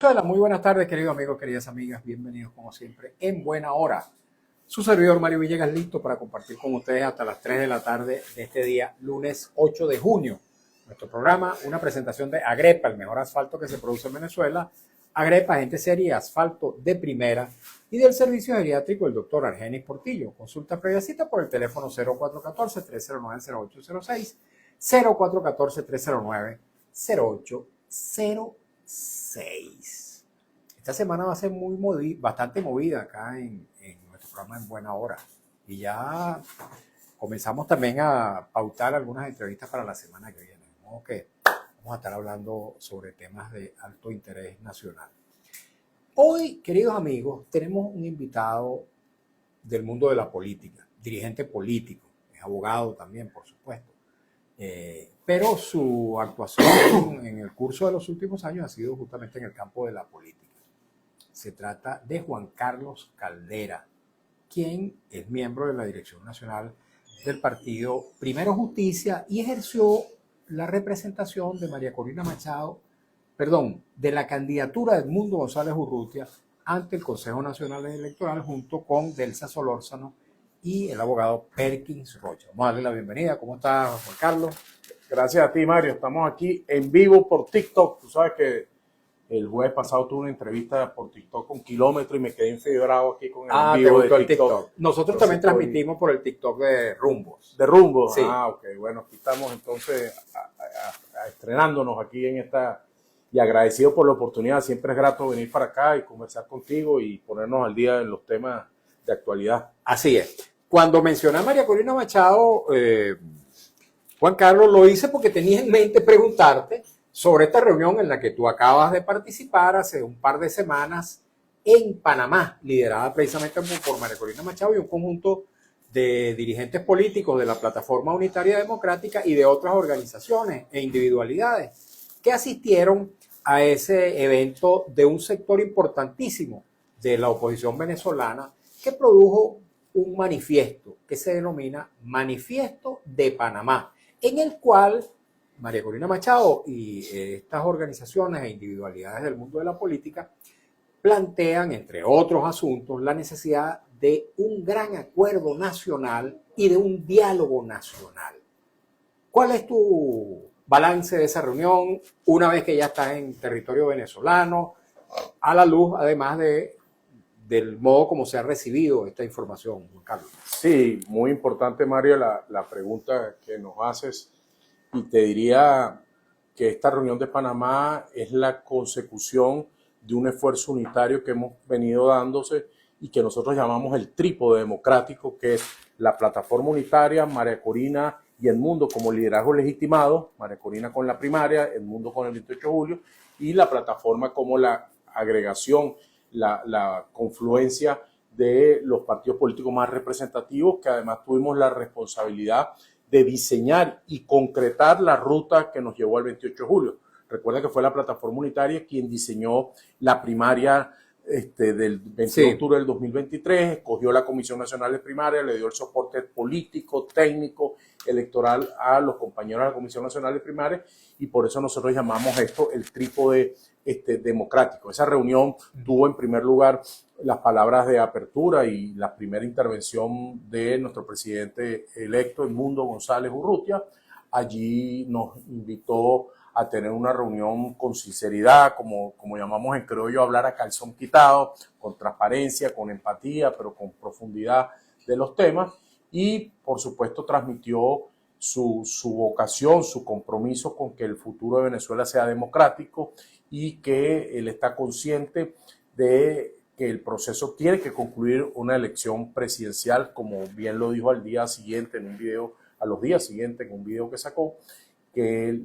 Hola, muy buenas tardes, queridos amigos, queridas amigas. Bienvenidos, como siempre, en buena hora. Su servidor Mario Villegas, listo para compartir con ustedes hasta las 3 de la tarde de este día, lunes 8 de junio. Nuestro programa, una presentación de Agrepa, el mejor asfalto que se produce en Venezuela. Agrepa, gente seria, asfalto de primera. Y del servicio geriátrico, el doctor Argenis Portillo. Consulta previa cita por el teléfono 0414-309-0806, 0414-309-0806. Esta semana va a ser bastante movida acá en nuestro programa En Buena Hora. Y ya comenzamos también a pautar algunas entrevistas para la semana que viene. ¿No? Que vamos a estar hablando sobre temas de alto interés nacional. Hoy, queridos amigos, tenemos un invitado del mundo de la política, dirigente político, es abogado también, por supuesto. Pero su actuación en el curso de los últimos años ha sido justamente en el campo de la política. Se trata de Juan Carlos Caldera, quien es miembro de la Dirección Nacional del Partido Primero Justicia y ejerció la representación de María Corina Machado, de la candidatura de Edmundo González Urrutia ante el Consejo Nacional Electoral junto con Delsa Solórzano y el abogado Perkins Rocha. Vamos a darle la bienvenida. ¿Cómo está, Juan Carlos? Gracias a ti, Mario. Estamos aquí en vivo por TikTok. Tú sabes que el jueves pasado tuve una entrevista por TikTok con Kilómetro y me quedé enfiebrado aquí con el en vivo de TikTok. Nosotros también transmitimos por el TikTok de Rumbos. ¿De Rumbos? Sí. Ok. Bueno, aquí estamos entonces estrenándonos aquí en esta... Y agradecido por la oportunidad. Siempre es grato venir para acá y conversar contigo y ponernos al día en los temas de actualidad. Así es. Cuando mencioné a María Corina Machado, Juan Carlos, lo hice porque tenía en mente preguntarte sobre esta reunión en la que tú acabas de participar hace un par de semanas en Panamá, liderada precisamente por María Corina Machado y un conjunto de dirigentes políticos de la Plataforma Unitaria Democrática y de otras organizaciones e individualidades que asistieron a ese evento de un sector importantísimo de la oposición venezolana que produjo un manifiesto que se denomina Manifiesto de Panamá, en el cual María Corina Machado y estas organizaciones e individualidades del mundo de la política plantean, entre otros asuntos, la necesidad de un gran acuerdo nacional y de un diálogo nacional. ¿Cuál es tu balance de esa reunión una vez que ya estás en territorio venezolano, a la luz, además del modo como se ha recibido esta información, Juan Carlos? Sí, muy importante, Mario, la pregunta que nos haces. Y te diría que esta reunión de Panamá es la consecución de un esfuerzo unitario que hemos venido dándose y que nosotros llamamos el trípode democrático, que es la plataforma unitaria, María Corina y Edmundo como liderazgo legitimado, María Corina con la primaria, Edmundo con el 28 de julio, y la plataforma como la agregación, la confluencia de los partidos políticos más representativos, que además tuvimos la responsabilidad de diseñar y concretar la ruta que nos llevó al 28 de julio. Recuerda que fue la plataforma unitaria quien diseñó la primaria del 20 de octubre del 2023, escogió la Comisión Nacional de Primaria, le dio el soporte político, técnico, electoral a los compañeros de la Comisión Nacional de Primaria y por eso nosotros llamamos esto el trípode democrático. Esa reunión tuvo en primer lugar las palabras de apertura y la primera intervención de nuestro presidente electo, Edmundo González Urrutia. Allí nos invitó a tener una reunión con sinceridad, como llamamos en criollo, hablar a calzón quitado, con transparencia, con empatía, pero con profundidad de los temas. Y, por supuesto, transmitió su vocación, su compromiso con que el futuro de Venezuela sea democrático y que él está consciente de que el proceso tiene que concluir una elección presidencial, como bien lo dijo al día siguiente en un video, a los días siguientes en un video que sacó, que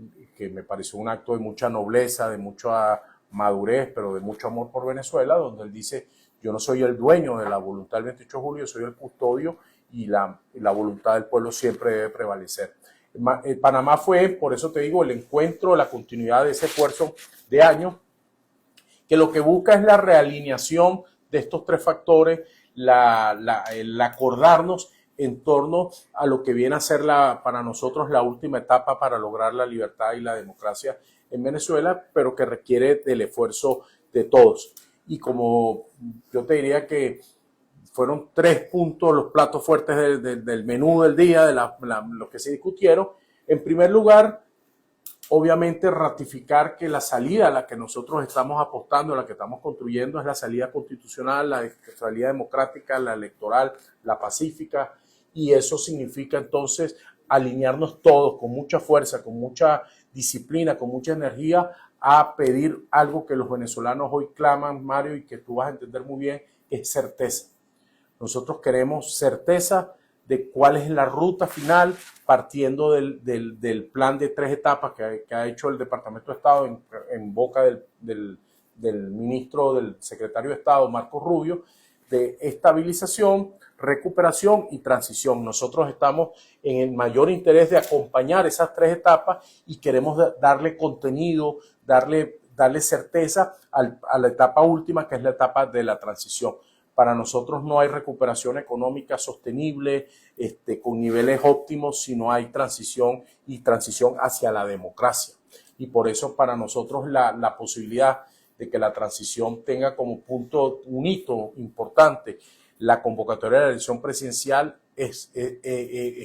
me pareció un acto de mucha nobleza, de mucha madurez, pero de mucho amor por Venezuela, donde él dice, yo no soy el dueño de la voluntad del 28 de julio, soy el custodio y la voluntad del pueblo siempre debe prevalecer. Panamá fue, por eso te digo, el encuentro, la continuidad de ese esfuerzo de años, que lo que busca es la realineación de estos tres factores, el acordarnos en torno a lo que viene a ser para nosotros la última etapa para lograr la libertad y la democracia en Venezuela, pero que requiere del esfuerzo de todos. Y como yo te diría que fueron 3 puntos los platos fuertes del menú del día, de lo que se discutieron. En primer lugar, obviamente ratificar que la salida a la que nosotros estamos apostando, a la que estamos construyendo, es la salida constitucional, la salida democrática, la electoral, la pacífica, y eso significa entonces alinearnos todos con mucha fuerza, con mucha disciplina, con mucha energía, a pedir algo que los venezolanos hoy claman, Mario, y que tú vas a entender muy bien, es certeza. Nosotros queremos certeza de cuál es la ruta final, partiendo del plan de 3 etapas que ha hecho el Departamento de Estado en boca del ministro, del secretario de Estado, Marco Rubio, de estabilización, recuperación y transición. Nosotros estamos en el mayor interés de acompañar esas 3 etapas y queremos darle contenido, darle certeza a la etapa última, que es la etapa de la transición. Para nosotros no hay recuperación económica sostenible con niveles óptimos si no hay transición hacia la democracia. Y por eso para nosotros la posibilidad de que la transición tenga como punto un hito importante la convocatoria de la elección presidencial es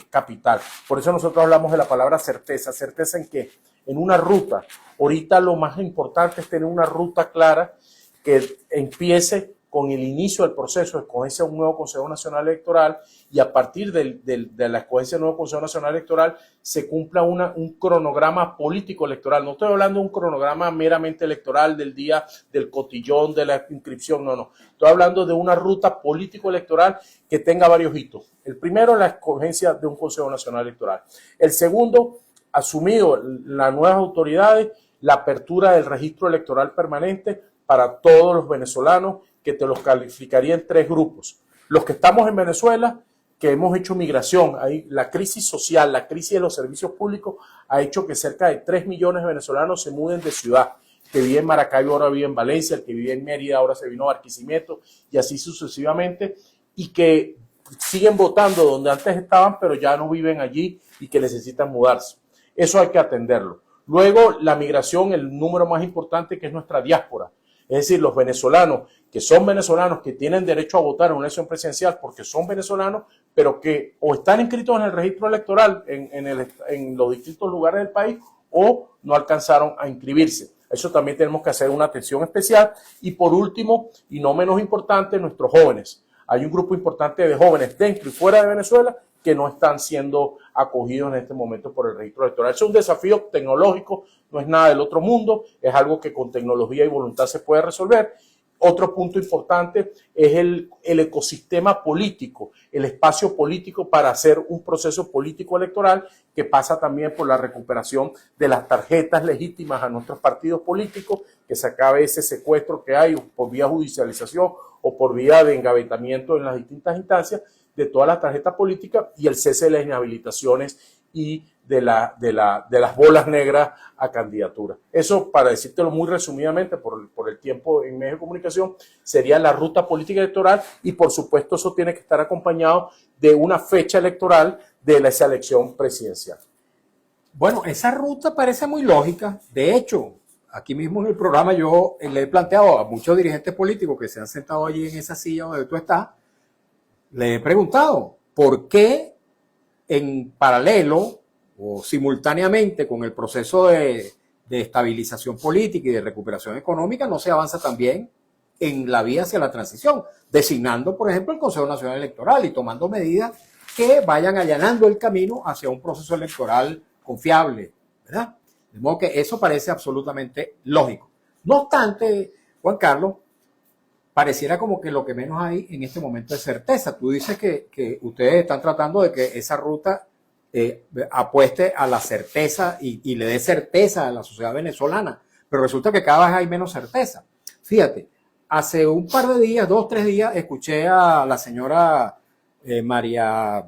capital. Por eso nosotros hablamos de la palabra certeza. ¿Certeza en qué? En una ruta. Ahorita lo más importante es tener una ruta clara que empiece con el inicio del proceso de escogencia de un nuevo Consejo Nacional Electoral, y a partir de la escogencia del nuevo Consejo Nacional Electoral se cumpla un cronograma político electoral. No estoy hablando de un cronograma meramente electoral del día del cotillón, de la inscripción, no. Estoy hablando de una ruta político electoral que tenga varios hitos. El primero, la escogencia de un Consejo Nacional Electoral. El segundo, asumido las nuevas autoridades, la apertura del registro electoral permanente para todos los venezolanos, que te los calificaría en 3 grupos. Los que estamos en Venezuela, que hemos hecho migración, ahí la crisis social, la crisis de los servicios públicos ha hecho que cerca de 3 millones de venezolanos se muden de ciudad. El que vive en Maracaibo ahora vive en Valencia, el que vive en Mérida ahora se vino a Barquisimeto, y así sucesivamente, y que siguen votando donde antes estaban, pero ya no viven allí y que necesitan mudarse. Eso hay que atenderlo. Luego, la migración, el número más importante, que es nuestra diáspora. Es decir, los venezolanos que son venezolanos, que tienen derecho a votar en una elección presidencial porque son venezolanos, pero que o están inscritos en el registro electoral en los distintos lugares del país, o no alcanzaron a inscribirse. Eso también tenemos que hacer una atención especial. Y por último, y no menos importante, nuestros jóvenes. Hay un grupo importante de jóvenes dentro y fuera de Venezuela que no están siendo acogidos en este momento por el registro electoral. Es un desafío tecnológico, no es nada del otro mundo, es algo que con tecnología y voluntad se puede resolver. Otro punto importante es el ecosistema político, el espacio político para hacer un proceso político electoral que pasa también por la recuperación de las tarjetas legítimas a nuestros partidos políticos, que se acabe ese secuestro que hay por vía judicialización o por vía de engavetamiento en las distintas instancias de todas las tarjetas políticas, y el cese de las inhabilitaciones y de las bolas negras a candidatura. Eso, para decírtelo muy resumidamente, por el tiempo en medios de comunicación, sería la ruta política electoral, y por supuesto eso tiene que estar acompañado de una fecha electoral de esa elección presidencial. Bueno, esa ruta parece muy lógica. De hecho, aquí mismo en el programa yo le he planteado a muchos dirigentes políticos que se han sentado allí en esa silla donde tú estás, le he preguntado por qué en paralelo o simultáneamente con el proceso de estabilización política y de recuperación económica no se avanza también en la vía hacia la transición, designando, por ejemplo, el Consejo Nacional Electoral y tomando medidas que vayan allanando el camino hacia un proceso electoral confiable, ¿verdad? De modo que eso parece absolutamente lógico. No obstante, Juan Carlos, pareciera como que lo que menos hay en este momento es certeza. Tú dices que ustedes están tratando de que esa ruta apueste a la certeza y le dé certeza a la sociedad venezolana, pero resulta que cada vez hay menos certeza. Fíjate, hace un par de días, 2 o 3 días, escuché a la señora María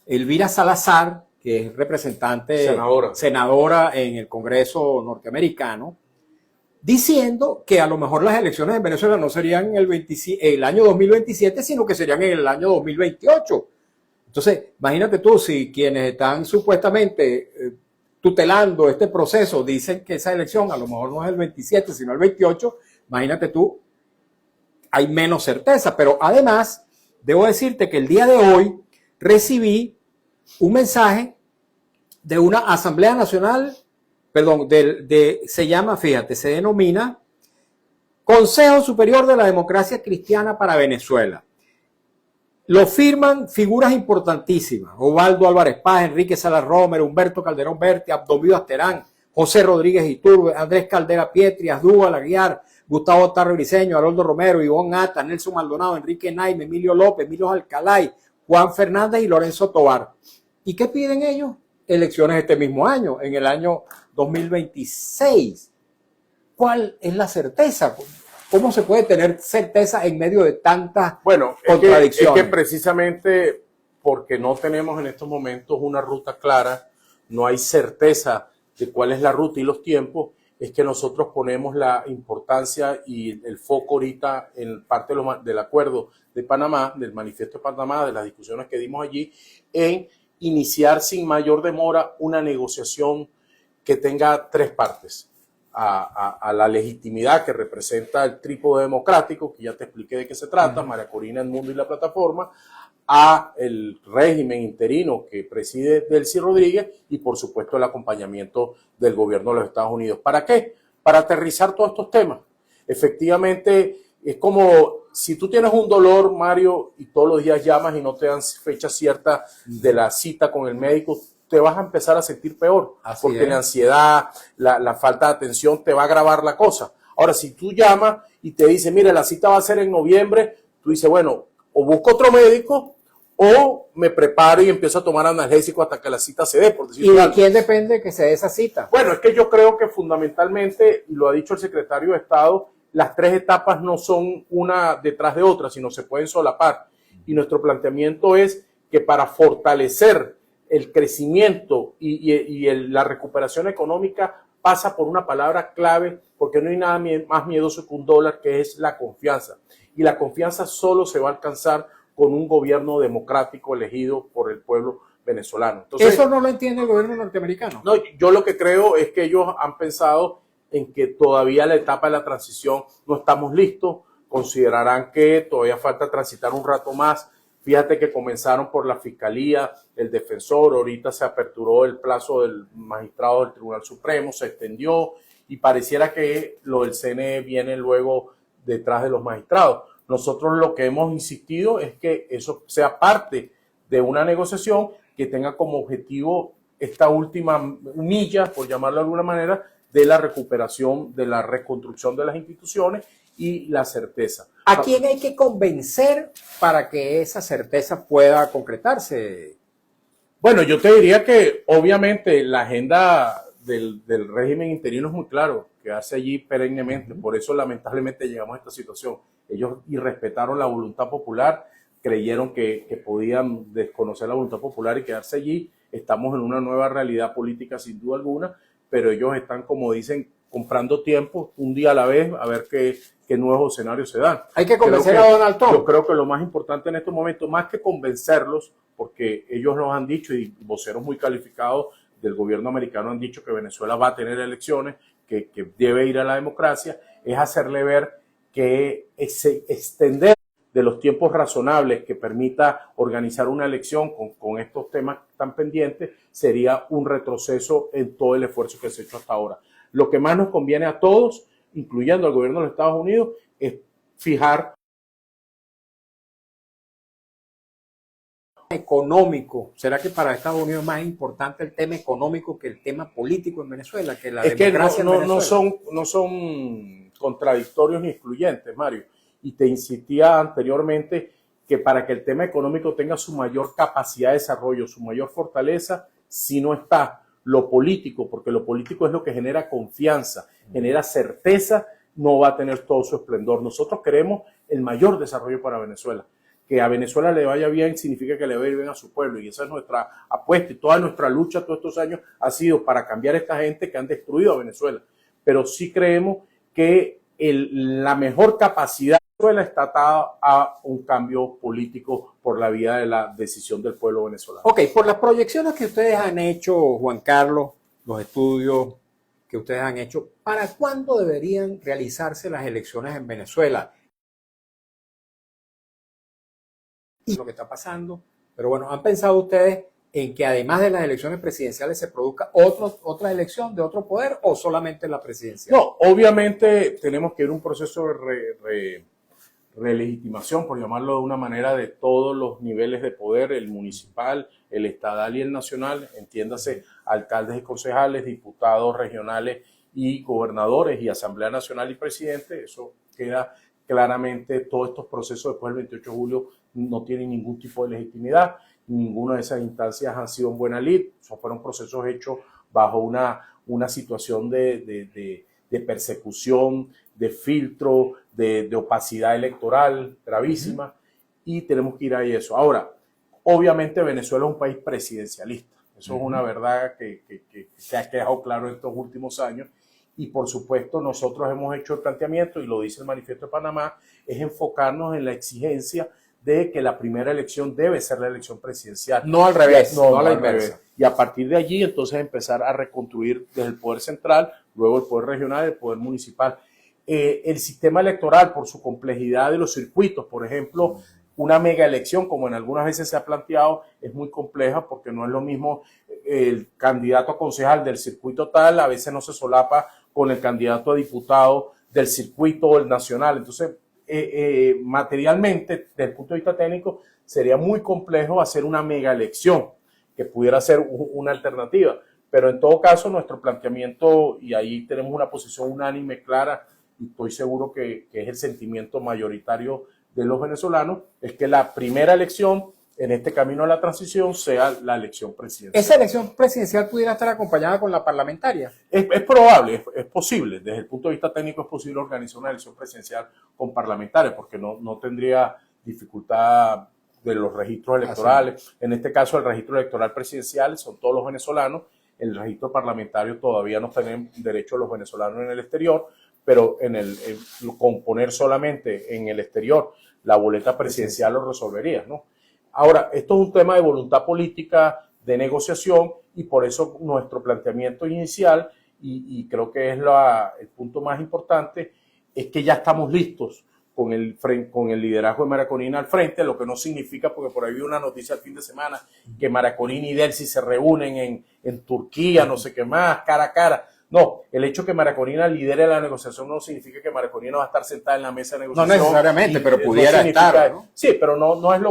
Elvira Salazar, que es representante, senadora en el Congreso norteamericano, diciendo que a lo mejor las elecciones en Venezuela no serían el año 2027, sino que serían en el año 2028. Entonces, imagínate tú, si quienes están supuestamente tutelando este proceso dicen que esa elección a lo mejor no es el 27, sino el 28, imagínate tú, hay menos certeza. Pero además, debo decirte que el día de hoy recibí un mensaje de una Asamblea Nacional, perdón, se llama, fíjate, se denomina Consejo Superior de la Democracia Cristiana para Venezuela. Lo firman figuras importantísimas: Osvaldo Álvarez Paz, Enrique Salas Romero, Humberto Calderón Berti, Abdomiro Asterán, José Rodríguez Iturbe, Andrés Caldera Pietri, Asdrúbal Aguiar, Gustavo Tarro Briceño, Haroldo Romero, Ivonne Atta, Nelson Maldonado, Enrique Naime, Emilio López, Emilio Alcalay, Juan Fernández y Lorenzo Tovar. ¿Y qué piden ellos? Elecciones este mismo año, en el año 2026. ¿Cuál es la certeza? ¿Cómo se puede tener certeza en medio de tantas contradicciones? Es que precisamente porque no tenemos en estos momentos una ruta clara, no hay certeza de cuál es la ruta y los tiempos, es que nosotros ponemos la importancia y el foco ahorita en parte del acuerdo de Panamá, del manifiesto de Panamá, de las discusiones que dimos allí, en iniciar sin mayor demora una negociación que tenga tres partes. A la legitimidad que representa el trípode democrático, que ya te expliqué de qué se trata, María Corina, El Mundo y la Plataforma, a el régimen interino que preside Delcy Rodríguez y por supuesto el acompañamiento del gobierno de los Estados Unidos. ¿Para qué? Para aterrizar todos estos temas. Efectivamente, es como si tú tienes un dolor, Mario, y todos los días llamas y no te dan fecha cierta de la cita con el médico, te vas a empezar a sentir peor, porque la ansiedad, la falta de atención te va a agravar la cosa. Ahora, si tú llamas y te dice, mire, la cita va a ser en noviembre, tú dices, bueno, o busco otro médico o me preparo y empiezo a tomar analgésico hasta que la cita se dé. Por ¿Y de quién depende que se dé esa cita? Bueno, es que yo creo que fundamentalmente, y lo ha dicho el secretario de Estado, las tres etapas no son una detrás de otra, sino se pueden solapar. Y nuestro planteamiento es que para fortalecer el crecimiento y la recuperación económica pasa por una palabra clave, porque no hay nada más miedoso que un dólar, que es la confianza. Y la confianza solo se va a alcanzar con un gobierno democrático elegido por el pueblo venezolano. Entonces, ¿eso no lo entiende el gobierno norteamericano? No, yo lo que creo es que ellos han pensado en que todavía la etapa de la transición no estamos listos, considerarán que todavía falta transitar un rato más. Fíjate que comenzaron por la Fiscalía, el defensor, ahorita se aperturó el plazo del magistrado del Tribunal Supremo, se extendió y pareciera que lo del CNE viene luego detrás de los magistrados. Nosotros lo que hemos insistido es que eso sea parte de una negociación que tenga como objetivo esta última milla, por llamarlo de alguna manera, de la recuperación, de la reconstrucción de las instituciones y la certeza. ¿A quién hay que convencer para que esa certeza pueda concretarse? Bueno, yo te diría que obviamente la agenda del régimen interino es muy claro, que hace allí perennemente. Por eso lamentablemente llegamos a esta situación. Ellos irrespetaron la voluntad popular, creyeron que podían desconocer la voluntad popular y quedarse allí. Estamos en una nueva realidad política sin duda alguna, pero ellos están, como dicen, comprando tiempo un día a la vez a ver qué nuevos escenarios se dan. Hay que convencer a Donald Trump. Yo creo que lo más importante en estos momentos, más que convencerlos, porque ellos nos han dicho, y voceros muy calificados del gobierno americano han dicho que Venezuela va a tener elecciones, que debe ir a la democracia, es hacerle ver que extender de los tiempos razonables que permita organizar una elección con estos temas tan pendientes sería un retroceso en todo el esfuerzo que se ha hecho hasta ahora. Lo que más nos conviene a todos, incluyendo al gobierno de los Estados Unidos, es fijar económico. ¿Será que para Estados Unidos es más importante el tema económico que el tema político en Venezuela, que la democracia en Venezuela? No son contradictorios ni excluyentes, Mario. Y te insistía anteriormente que para que el tema económico tenga su mayor capacidad de desarrollo, su mayor fortaleza, si no está lo político, porque lo político es lo que genera confianza, genera certeza, no va a tener todo su esplendor. Nosotros queremos el mayor desarrollo para Venezuela. Que a Venezuela le vaya bien significa que le va a ir bien a su pueblo, y esa es nuestra apuesta, y toda nuestra lucha todos estos años ha sido para cambiar a esta gente que han destruido a Venezuela. Pero sí creemos que la mejor capacidad de Venezuela está atada a un cambio político por la vía de la decisión del pueblo venezolano. Ok, por las proyecciones que ustedes han hecho, Juan Carlos, los estudios que ustedes han hecho, ¿para cuándo deberían realizarse las elecciones en Venezuela? Y lo que está pasando, pero bueno, ¿han pensado ustedes en que además de las elecciones presidenciales se produzca otra elección de otro poder o solamente la presidencial? No, obviamente tenemos que ir a un proceso de relegitimación, por llamarlo de una manera, de todos los niveles de poder, el municipal, el estatal y el nacional, entiéndase, alcaldes y concejales, diputados regionales y gobernadores y Asamblea Nacional y presidente. Eso queda claramente, todos estos procesos después del 28 de julio no tienen ningún tipo de legitimidad, ninguna de esas instancias han sido en buena lid, fueron procesos hechos bajo una situación de persecución, de filtro, de opacidad electoral gravísima, y tenemos que ir a eso. Ahora, obviamente Venezuela es un país presidencialista, eso es una verdad que se ha quedado claro en estos últimos años, y por supuesto nosotros hemos hecho el planteamiento, y lo dice el Manifiesto de Panamá, es enfocarnos en la exigencia de que la primera elección debe ser la elección presidencial. No al revés, no a la inversa. Y a partir de allí, entonces, empezar a reconstruir desde el poder central, luego el poder regional y el poder municipal. El sistema electoral, por su complejidad de los circuitos, por ejemplo, una mega elección, como en algunas veces se ha planteado, es muy compleja porque no es lo mismo el candidato a concejal del circuito tal, a veces no se solapa con el candidato a diputado del circuito nacional. Entonces, materialmente, desde el punto de vista técnico, sería muy complejo hacer una mega elección que pudiera ser una alternativa. Pero en todo caso, nuestro planteamiento, y ahí tenemos una posición unánime, clara, y estoy seguro que es el sentimiento mayoritario de los venezolanos, es que la primera elección en este camino a la transición sea la elección presidencial. ¿Esa elección presidencial pudiera estar acompañada con la parlamentaria? Es probable, es posible. Desde el punto de vista técnico es posible organizar una elección presidencial con parlamentarios, porque no tendría dificultad de los registros electorales. En este caso, el registro electoral presidencial son todos los venezolanos. El registro parlamentario todavía no tienen derecho los venezolanos en el exterior, pero con poner solamente en el exterior la boleta presidencial lo resolvería, ¿no? Ahora, esto es un tema de voluntad política, de negociación, y por eso nuestro planteamiento inicial, y creo que es el punto más importante, es que ya estamos listos con el liderazgo de María Corina al frente, lo que no significa, porque por ahí vi una noticia el fin de semana, que María Corina y Delcy se reúnen en Turquía, no sé qué más, cara a cara. No, el hecho que María Corina lidere la negociación no significa que María Corina va a estar sentada en la mesa de negociación. No necesariamente, pero pudiera estar, ¿no? Sí, pero no es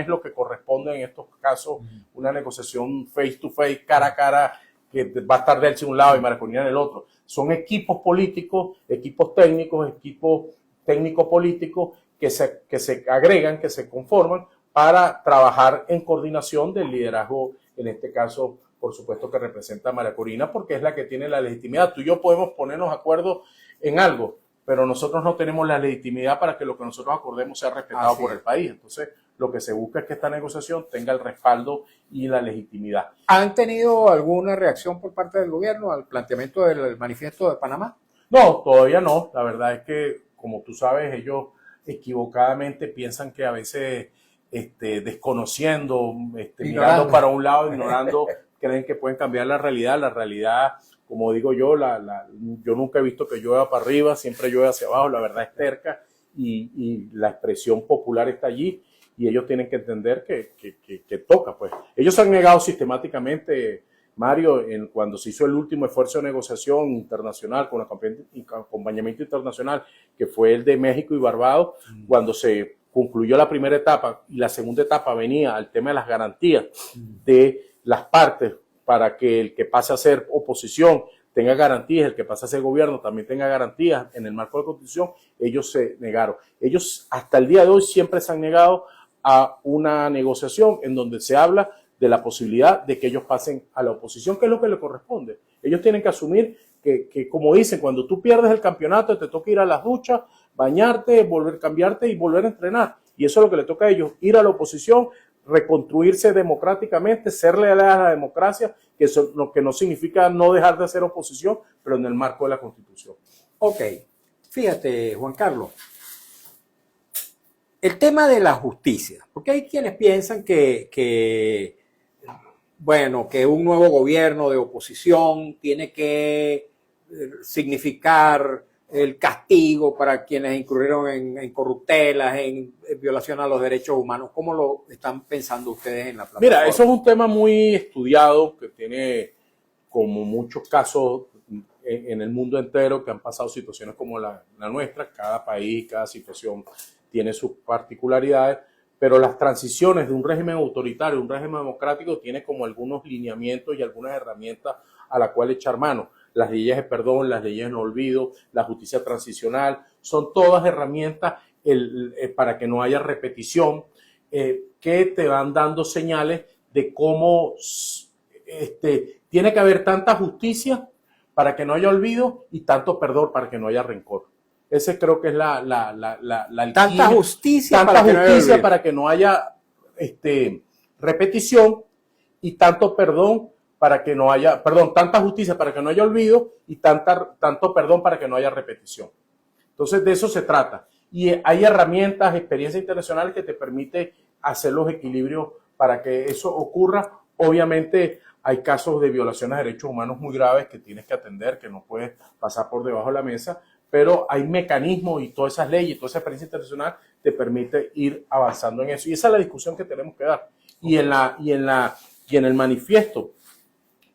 lo que corresponde en estos casos, una negociación face to face, cara a cara, que va a estar Delcy en un lado y María Corina en el otro. Son equipos políticos, equipos técnicos, equipos técnico-políticos que se agregan, que se conforman para trabajar en coordinación del liderazgo, en este caso, por supuesto, que representa a María Corina, porque es la que tiene la legitimidad. Tú y yo podemos ponernos de acuerdo en algo, pero nosotros no tenemos la legitimidad para que lo que nosotros acordemos sea respetado por el país. Entonces, lo que se busca es que esta negociación tenga el respaldo y la legitimidad. ¿Han tenido alguna reacción por parte del gobierno al planteamiento del Manifiesto de Panamá? No, todavía no. La verdad es que, como tú sabes, ellos equivocadamente piensan que a veces desconociendo, mirando para un lado, ignorando, creen que pueden cambiar la realidad. La realidad, como digo yo, yo nunca he visto que llueva para arriba, siempre llueve hacia abajo, la verdad es terca, y la expresión popular está allí, y ellos tienen que entender que toca, pues. Ellos se han negado sistemáticamente, Mario, cuando se hizo el último esfuerzo de negociación internacional con acompañamiento internacional, que fue el de México y Barbados, cuando se concluyó la primera etapa y la segunda etapa venía al tema de las garantías de las partes para que el que pase a ser oposición tenga garantías, el que pase a ser gobierno también tenga garantías en el marco de la Constitución, ellos se negaron. Ellos hasta el día de hoy siempre se han negado a una negociación en donde se habla de la posibilidad de que ellos pasen a la oposición, que es lo que les corresponde. Ellos tienen que asumir que, como dicen, cuando tú pierdes el campeonato te toca ir a las duchas, bañarte, volver a cambiarte y volver a entrenar. Y eso es lo que le toca a ellos, ir a la oposición, reconstruirse democráticamente, ser leales a la democracia, que eso lo que no significa no dejar de hacer oposición, pero en el marco de la Constitución. Ok, fíjate, Juan Carlos, el tema de la justicia, porque hay quienes piensan que bueno, que un nuevo gobierno de oposición tiene que significar el castigo para quienes incurrieron en corruptelas, en violación a los derechos humanos. ¿Cómo lo están pensando ustedes en la plataforma? Mira, eso es un tema muy estudiado que tiene como muchos casos en el mundo entero que han pasado situaciones como la nuestra. Cada país, cada situación tiene sus particularidades, pero las transiciones de un régimen autoritario a un régimen democrático tiene como algunos lineamientos y algunas herramientas a la cual echar mano. Las leyes de perdón, las leyes de no olvido, la justicia transicional, son todas herramientas para que no haya repetición, que te van dando señales de cómo tiene que haber tanta justicia para que no haya olvido y tanto perdón para que no haya rencor. Ese creo que es tanta justicia, para que no haya repetición y tanto perdón para que no haya, tanta justicia para que no haya olvido y tanto perdón para que no haya repetición. Entonces de eso se trata. Y hay herramientas, experiencias internacionales que te permiten hacer los equilibrios para que eso ocurra. Obviamente hay casos de violaciones de derechos humanos muy graves que tienes que atender, que no puedes pasar por debajo de la mesa, pero hay mecanismos y todas esas leyes, toda esa experiencia internacional te permite ir avanzando en eso. Y esa es la discusión que tenemos que dar. Y en el manifiesto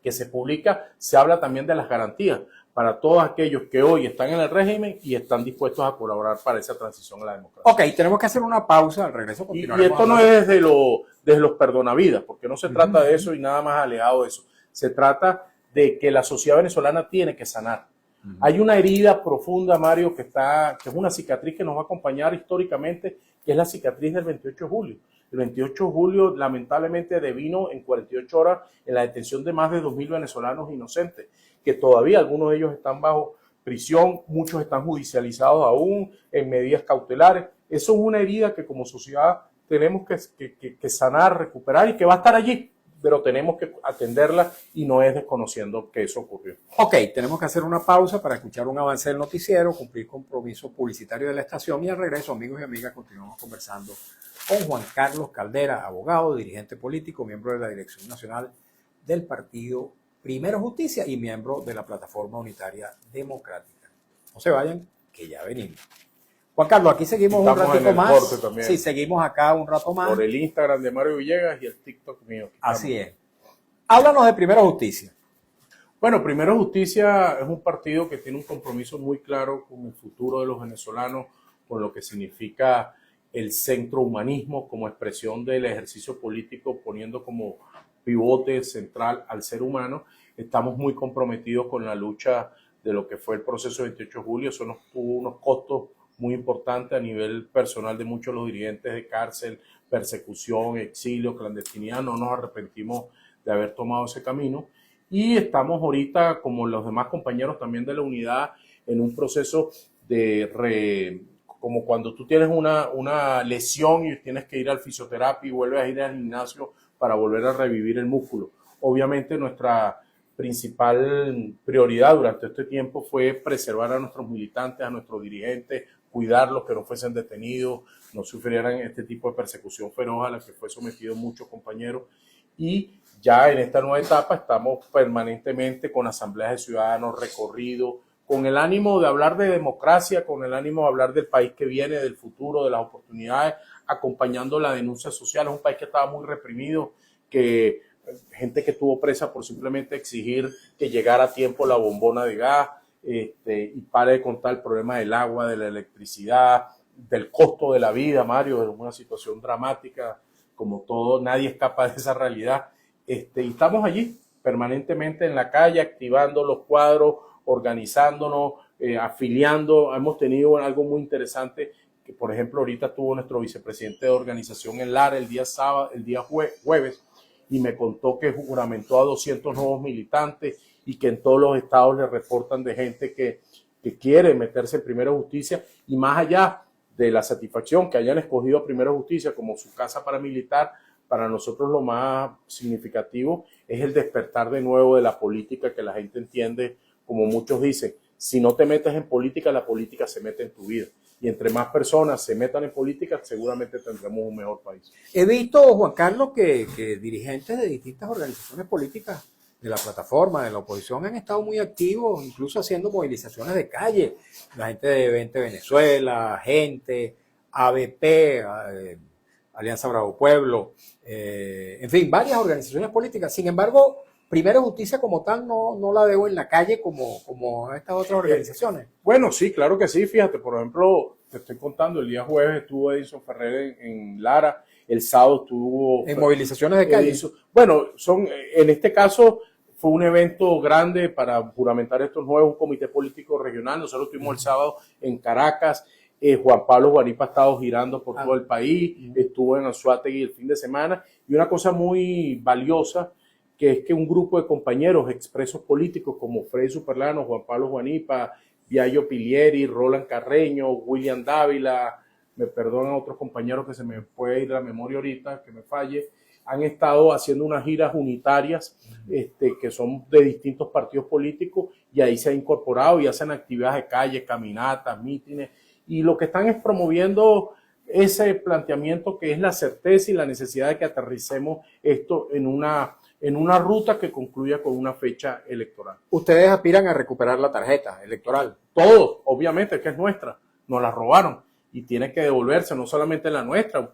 que se publica se habla también de las garantías para todos aquellos que hoy están en el régimen y están dispuestos a colaborar para esa transición a la democracia. Ok, tenemos que hacer una pausa, al regreso continuaremos. Y esto no es desde los perdonavidas, porque no se trata de eso y nada más alejado de eso. Se trata de que la sociedad venezolana tiene que sanar. Hay una herida profunda, Mario, que es una cicatriz que nos va a acompañar históricamente, que es la cicatriz del 28 de julio. El 28 de julio, lamentablemente, devino en 48 horas en la detención de más de 2.000 venezolanos inocentes, que todavía algunos de ellos están bajo prisión, muchos están judicializados aún en medidas cautelares. Eso es una herida que como sociedad tenemos que sanar, recuperar y que va a estar allí, pero tenemos que atenderla y no es desconociendo que eso ocurrió. Ok, tenemos que hacer una pausa para escuchar un avance del noticiero, cumplir compromiso publicitario de la estación y al regreso, amigos y amigas, continuamos conversando con Juan Carlos Caldera, abogado, dirigente político, miembro de la Dirección Nacional del Partido Primero Justicia y miembro de la Plataforma Unitaria Democrática. No se vayan, que ya venimos. Juan Carlos, aquí seguimos un ratito más. Sí, seguimos acá un rato más. Por el Instagram de Mario Villegas y el TikTok mío. Así es. Háblanos de Primero Justicia. Bueno, Primero Justicia es un partido que tiene un compromiso muy claro con el futuro de los venezolanos, con lo que significa el centro humanismo como expresión del ejercicio político, poniendo como pivote central al ser humano. Estamos muy comprometidos con la lucha de lo que fue el proceso 28 de julio. Eso nos tuvo unos costos muy importantes a nivel personal de muchos de los dirigentes de cárcel, persecución, exilio, clandestinidad. No nos arrepentimos de haber tomado ese camino. Y estamos ahorita, como los demás compañeros también de la unidad, en un proceso como cuando tú tienes una lesión y tienes que ir al fisioterapia y vuelves a ir al gimnasio para volver a revivir el músculo. Obviamente nuestra principal prioridad durante este tiempo fue preservar a nuestros militantes, a nuestros dirigentes, cuidarlos, que no fuesen detenidos, no sufrieran este tipo de persecución feroz a la que fue sometido muchos compañeros. Y ya en esta nueva etapa estamos permanentemente con asambleas de ciudadanos, recorridos, con el ánimo de hablar de democracia, con el ánimo de hablar del país que viene, del futuro, de las oportunidades, acompañando la denuncia social. Es un país que estaba muy reprimido, que gente que estuvo presa por simplemente exigir que llegara a tiempo la bombona de gas, y pare de contar el problema del agua, de la electricidad, del costo de la vida, Mario, es una situación dramática, como todo, nadie escapa de esa realidad. Y estamos allí permanentemente en la calle, activando los cuadros, organizándonos, afiliando. Hemos tenido algo muy interesante, que por ejemplo ahorita tuvo nuestro vicepresidente de organización en Lara el día jueves, y me contó que juramentó a 200 nuevos militantes y que en todos los estados le reportan de gente que quiere meterse en Primero Justicia, y más allá de la satisfacción que hayan escogido a Primero Justicia como su casa paramilitar, para nosotros lo más significativo es el despertar de nuevo de la política, que la gente entiende, como muchos dicen, si no te metes en política, la política se mete en tu vida. y entre más personas se metan en política, seguramente tendremos un mejor país. He visto, Juan Carlos, que dirigentes de distintas organizaciones políticas de la plataforma, de la oposición, han estado muy activos, incluso haciendo movilizaciones de calle. La gente de 20 Venezuela, Gente, ABP, Alianza Bravo Pueblo, en fin, varias organizaciones políticas. Sin embargo, Primero Justicia como tal no la veo en la calle como estas otras organizaciones. Bueno, sí, claro que sí. Fíjate, por ejemplo, te estoy contando, el día jueves estuvo Edison Ferrer en Lara, el sábado estuvo... En movilizaciones de calle. Bueno, en este caso fue un evento grande para juramentar estos nuevos, un comité político regional. Nosotros estuvimos el sábado en Caracas. Juan Pablo Guanipa ha estado girando por todo el país, estuvo en Anzoátegui el fin de semana, y una cosa muy valiosa, que es que un grupo de compañeros expresos políticos como Freddy Superlano, Juan Pablo Guanipa, Viallo Pilieri, Roland Carreño, William Dávila, me perdonan otros compañeros que se me puede ir la memoria ahorita, que me falle, han estado haciendo unas giras unitarias que son de distintos partidos políticos, y ahí se ha incorporado y hacen actividades de calle, caminatas, mítines, y lo que están es promoviendo ese planteamiento que es la certeza y la necesidad de que aterricemos esto en una ruta que concluya con una fecha electoral. ¿Ustedes aspiran a recuperar la tarjeta electoral? Todos, obviamente, que es nuestra, nos la robaron y tiene que devolverse, no solamente la nuestra, el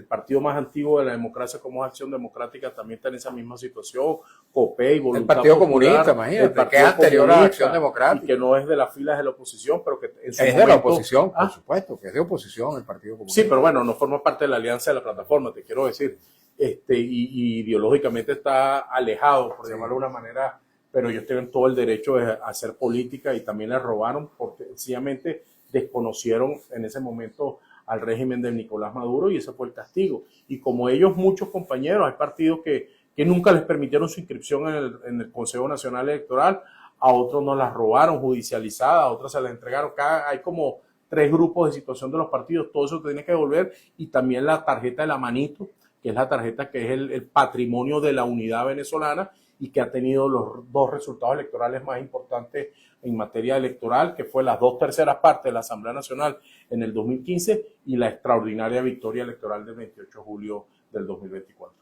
partido más antiguo de la democracia como es Acción Democrática también está en esa misma situación, COPEI, Voluntad el Partido Popular, Comunista, imagínate, que es anterior a Acción Democrática. Y que no es de las filas de la oposición, pero que en su es momento, de la oposición, por supuesto, que es de oposición el Partido Comunista. Sí, pero bueno, no forma parte de la alianza de la plataforma, te quiero decir. Y ideológicamente está alejado, por llamarlo de una manera, pero ellos tienen todo el derecho de hacer política, y también les robaron porque sencillamente desconocieron en ese momento al régimen de Nicolás Maduro, y ese fue el castigo. Y como ellos, muchos compañeros, hay partidos que nunca les permitieron su inscripción en el Consejo Nacional Electoral, a otros nos las robaron judicializada, a otros se las entregaron. Hay como 3 grupos de situación de los partidos, todo eso tiene que devolver, y también la tarjeta de la manito, que es la tarjeta que es el patrimonio de la unidad venezolana y que ha tenido los 2 resultados electorales más importantes en materia electoral, que fue las 2/3 partes de la Asamblea Nacional en el 2015 y la extraordinaria victoria electoral del 28 de julio del 2024.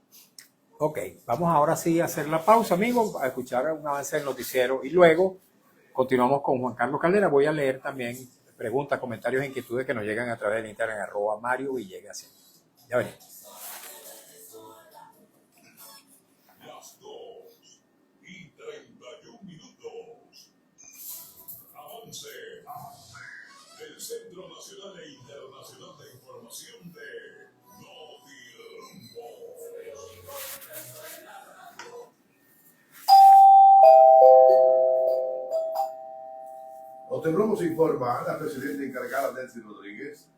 Ok, vamos ahora sí a hacer la pausa, amigos, a escuchar un avance del noticiero, y luego continuamos con Juan Carlos Caldera. Voy a leer también preguntas, comentarios e inquietudes que nos llegan a través del Instagram, @Mario Villegas. Ya venimos. Las 2:31. Avance del Centro Nacional e Internacional de Información de Notirumbo. Notirumbo se informa, la presidenta encargada Delcy Rodríguez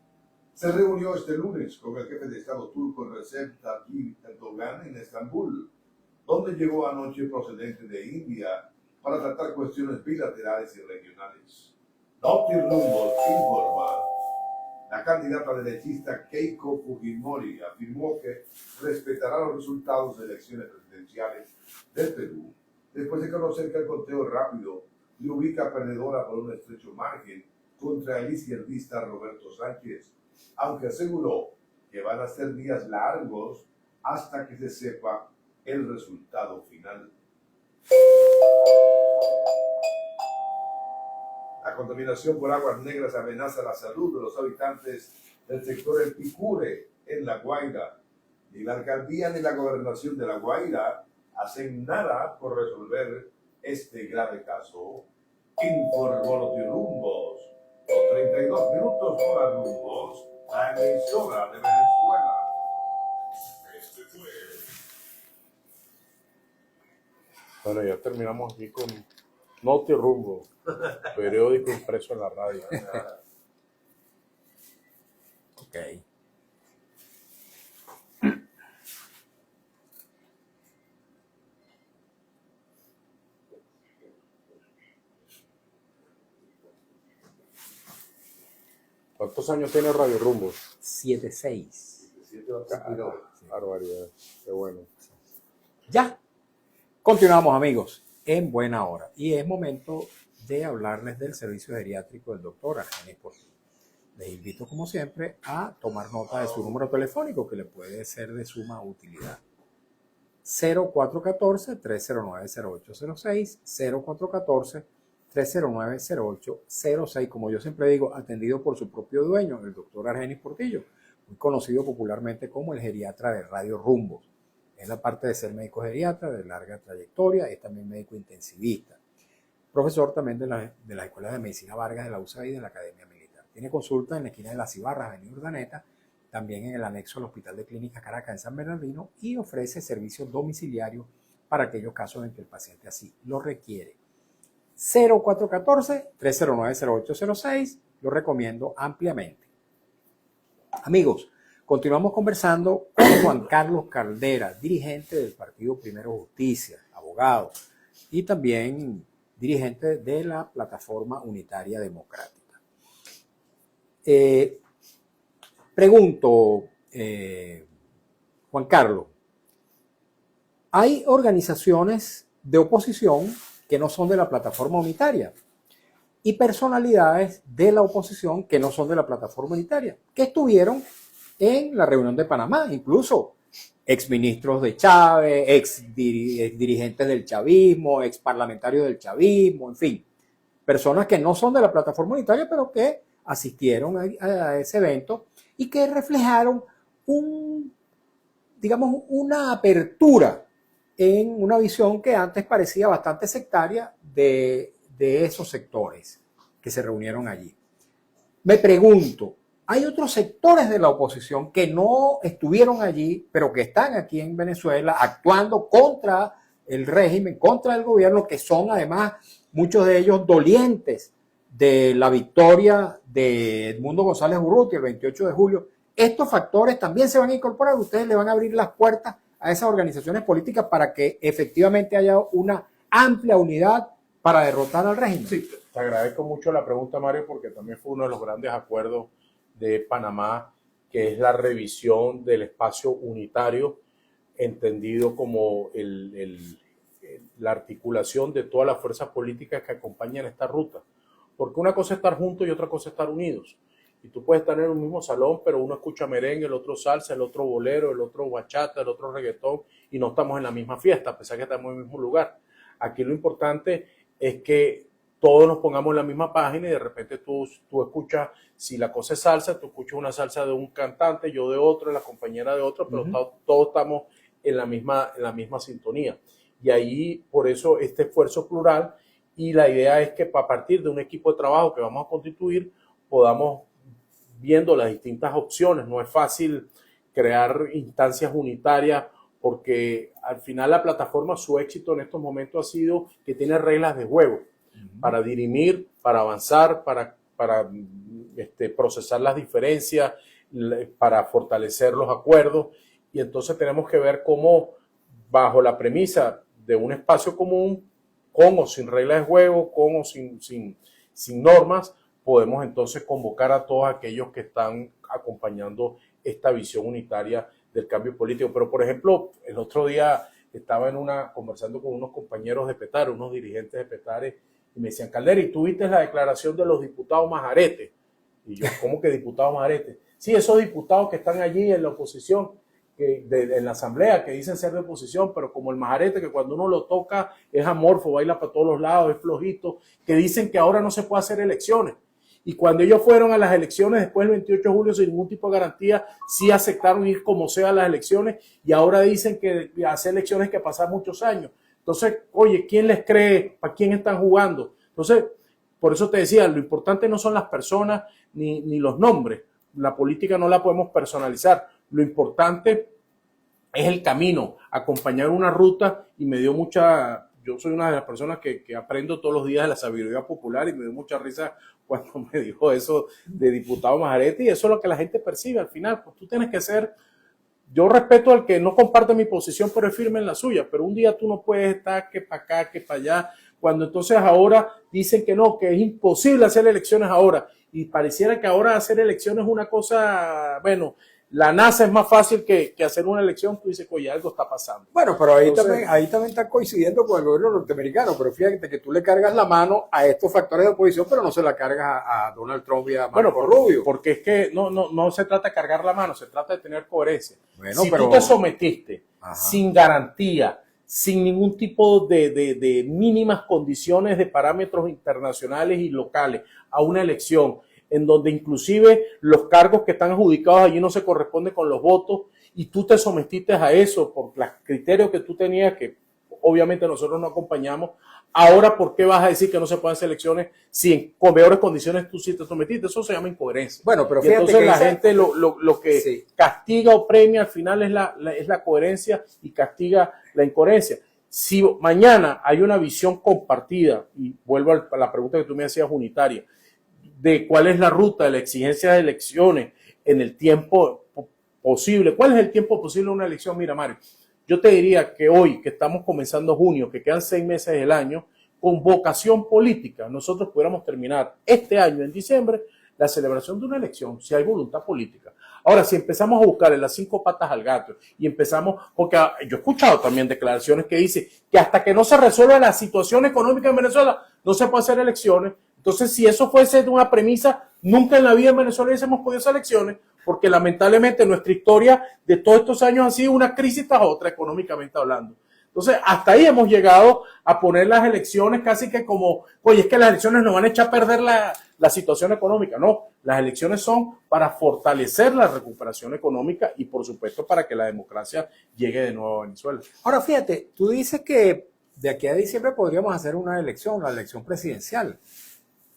se reunió este lunes con el jefe de Estado turco Recep Tayyip Erdogan en Estambul, donde llegó anoche procedente de India para tratar cuestiones bilaterales y regionales. Notirumbo informa, la candidata derechista Keiko Fujimori afirmó que respetará los resultados de elecciones presidenciales del Perú, después de conocer que el conteo rápido le ubica perdedora por un estrecho margen contra el izquierdista Roberto Sánchez, aunque aseguró que van a ser días largos hasta que se sepa el resultado final. La contaminación por aguas negras amenaza la salud de los habitantes del sector El Picure, en La Guaira. Ni la alcaldía ni la gobernación de La Guaira hacen nada por resolver este grave caso. Informó Notirumbos. Con 32 minutos hora Rumbos, la emisora de Venezuela. Este fue Bueno, ya terminamos aquí con Notirumbo, periódico impreso en la radio. Ok. ¿Cuántos años tiene Radio Rumbo? 7-6. Barbaridad, qué bueno. Ya. Continuamos, amigos, en buena hora. Y es momento de hablarles del servicio geriátrico del doctor Argenis Portillo. les invito como siempre a tomar nota de su número telefónico que le puede ser de suma utilidad. 0414-309-0806, 0414-309-0806, como yo siempre digo, atendido por su propio dueño, el doctor Argenis Portillo, muy conocido popularmente como el geriatra de Radio Rumbos. Es la parte de ser médico geriatra de larga trayectoria, es también médico intensivista, profesor también de las escuelas de medicina Vargas de la USAID y de la Academia Militar. Tiene consulta en la esquina de Las Ibarras, Avenida Urdaneta, también en el anexo al Hospital de Clínicas Caracas en San Bernardino, y ofrece servicios domiciliarios para aquellos casos en que el paciente así lo requiere. 0414-309-0806, lo recomiendo ampliamente. Amigos, continuamos conversando con Juan Carlos Caldera, dirigente del Partido Primero Justicia, abogado, y también dirigente de la Plataforma Unitaria Democrática. Pregunto, Juan Carlos, hay organizaciones de oposición que no son de la Plataforma Unitaria y personalidades de la oposición que no son de la Plataforma Unitaria, que estuvieron en la reunión de Panamá, incluso exministros de Chávez, ex dirigentes del chavismo, ex parlamentarios del chavismo, en fin, personas que no son de la Plataforma Unitaria, pero que asistieron a ese evento y que reflejaron una apertura en una visión que antes parecía bastante sectaria de esos sectores que se reunieron allí. Me pregunto, ¿hay otros sectores de la oposición que no estuvieron allí, pero que están aquí en Venezuela actuando contra el régimen, contra el gobierno, que son además muchos de ellos dolientes de la victoria de Edmundo González Urrutia el 28 de julio? Estos factores también se van a incorporar. Ustedes le van a abrir las puertas a esas organizaciones políticas para que efectivamente haya una amplia unidad para derrotar al régimen. Sí, te agradezco mucho la pregunta, Mario, porque también fue uno de los grandes acuerdos de Panamá, que es la revisión del espacio unitario, entendido como la articulación de todas las fuerzas políticas que acompañan esta ruta. Porque una cosa es estar juntos y otra cosa es estar unidos. Y tú puedes estar en un mismo salón, pero uno escucha merengue, el otro salsa, el otro bolero, el otro bachata, el otro reggaetón, y no estamos en la misma fiesta, a pesar que estamos en el mismo lugar. Aquí lo importante es que todos nos pongamos en la misma página y de repente tú escuchas, si la cosa es salsa, tú escuchas una salsa de un cantante, yo de otro, la compañera de otro, pero todos estamos en la misma sintonía. Y ahí, por eso, este esfuerzo plural, y la idea es que a partir de un equipo de trabajo que vamos a constituir, podamos viendo las distintas opciones. No es fácil crear instancias unitarias porque al final la plataforma, su éxito en estos momentos ha sido que tiene reglas de juego para dirimir, para avanzar, para procesar las diferencias, para fortalecer los acuerdos. Y entonces tenemos que ver cómo, bajo la premisa de un espacio común, con o sin reglas de juego, con o sin normas, podemos entonces convocar a todos aquellos que están acompañando esta visión unitaria del cambio político. Pero, por ejemplo, el otro día estaba conversando con unos compañeros de Petare, unos dirigentes de Petare, y me decían, Caldera, ¿y tú viste la declaración de los diputados Majarete? Y yo, ¿cómo que diputados Majarete? Sí, esos diputados que están allí en la oposición, en la asamblea, que dicen ser de oposición, pero como el Majarete, que cuando uno lo toca es amorfo, baila para todos los lados, es flojito, que dicen que ahora no se puede hacer elecciones. Y cuando ellos fueron a las elecciones después del 28 de julio sin ningún tipo de garantía, sí aceptaron ir como sea a las elecciones, y ahora dicen que hacer elecciones hay que pasar muchos años. Entonces, oye, ¿quién les cree? ¿Para quién están jugando? Entonces, por eso te decía, lo importante no son las personas ni los nombres. La política no la podemos personalizar. Lo importante es el camino, acompañar una ruta, y me dio yo soy una de las personas que aprendo todos los días de la sabiduría popular, y me dio mucha risa cuando me dijo eso de diputado Majarete, y eso es lo que la gente percibe al final. Pues tú tienes que ser, yo respeto al que no comparte mi posición, pero es firme en la suya, pero un día tú no puedes estar que para acá, que para allá, cuando entonces ahora dicen que no, que es imposible hacer elecciones ahora, y pareciera que ahora hacer elecciones es una cosa, bueno, la NASA es más fácil que hacer una elección, tú dices, oye, algo está pasando. Bueno, pero Entonces, ahí también está coincidiendo con el gobierno norteamericano, pero fíjate que tú le cargas la mano a estos factores de oposición, pero no se la cargas a Donald Trump y a Marco Rubio. Porque es que no se trata de cargar la mano, se trata de tener coherencia. Bueno, si pero tú te sometiste ajá, sin garantía, sin ningún tipo de mínimas condiciones de parámetros internacionales y locales a una elección, en donde inclusive los cargos que están adjudicados allí no se corresponden con los votos, y tú te sometiste a eso por los criterios que tú tenías, que obviamente nosotros no acompañamos. Ahora, ¿por qué vas a decir que no se pueden hacer elecciones si con peores condiciones tú sí te sometiste? Eso se llama incoherencia. bueno, pero Y fíjate entonces que la gente lo que sí, castiga o premia al final es la coherencia, y castiga la incoherencia. Si mañana hay una visión compartida, y vuelvo a la pregunta que tú me hacías unitaria, de cuál es la ruta de la exigencia de elecciones en el tiempo posible. ¿Cuál es el tiempo posible de una elección? Mira, Mario, yo te diría que hoy, que estamos comenzando junio, que quedan 6 meses del año, con vocación política, nosotros pudiéramos terminar este año, en diciembre, la celebración de una elección, si hay voluntad política. Ahora, si empezamos a buscarle las 5 patas al gato y empezamos, porque yo he escuchado también declaraciones que dicen que hasta que no se resuelva la situación económica en Venezuela, no se puede hacer elecciones. Entonces, si eso fuese una premisa, nunca en la vida en Venezuela hubiésemos podido hacer elecciones, porque lamentablemente nuestra historia de todos estos años ha sido una crisis tras otra, económicamente hablando. Entonces, hasta ahí hemos llegado a poner las elecciones casi que como, oye, es que las elecciones nos van a echar a perder la situación económica. No, las elecciones son para fortalecer la recuperación económica y, por supuesto, para que la democracia llegue de nuevo a Venezuela. ahora fíjate, tú dices que de aquí a diciembre podríamos hacer una elección, la elección presidencial.